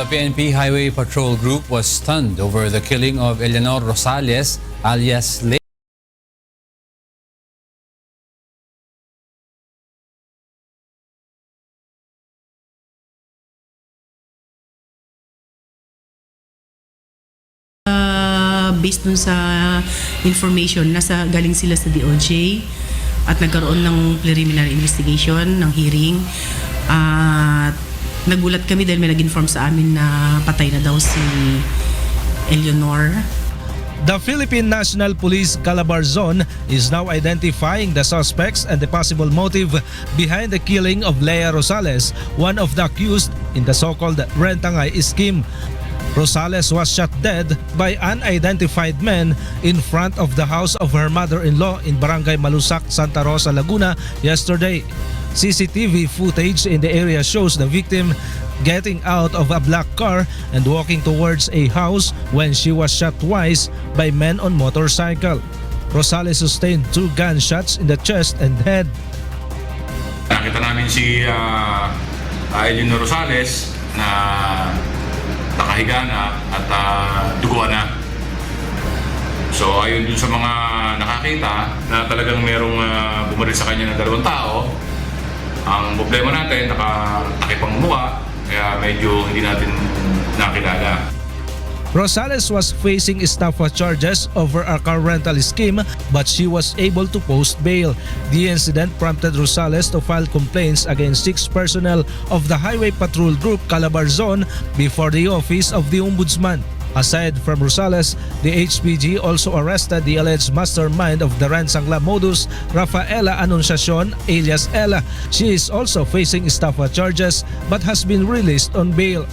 PNP Highway Patrol Group was stunned over the killing of Eleanor Rosales alias Lea. Based dun sa information, galing sila sa DOJ at nagkaroon ng preliminary investigation, ng hearing. At nagulat kami dahil may nag-inform sa amin na patay na daw si Eleanor. The Philippine National Police Calabar Zone is now identifying the suspects and the possible motive behind the killing of Lea Rosales, one of the accused in the so-called Rentangay scheme. Rosales was shot dead by unidentified men in front of the house of her mother-in-law in Barangay Malusak, Santa Rosa, Laguna yesterday. CCTV footage in the area shows the victim getting out of a black car and walking towards a house when she was shot twice by men on motorcycle. Rosales sustained 2 gunshots in the chest and head. Nakita namin si Eleanor Rosales na nakahiga na at duguan na. So ayun dun sa mga nakakita na talagang merong bumaril sa kanya ng 2 tao. Ang problema natin, nakatakip ang mukha, kaya medyo hindi natin nakilala. Rosales was facing estafa charges over a car rental scheme, but she was able to post bail. The incident prompted Rosales to file complaints against 6 personnel of the Highway Patrol Group Calabar Zone before the office of the Ombudsman. Aside from Rosales, the HPG also arrested the alleged mastermind of the Ransangla modus, Rafaela Anunciacion alias Ella. She is also facing estafa charges but has been released on bail.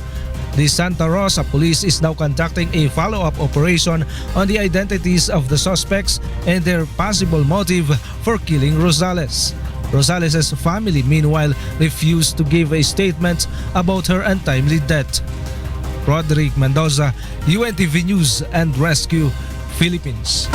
The Santa Rosa police is now conducting a follow-up operation on the identities of the suspects and their possible motive for killing Rosales. Rosales' family meanwhile refused to give a statement about her untimely death. Roderick Mendoza, UNTV News and Rescue, Philippines.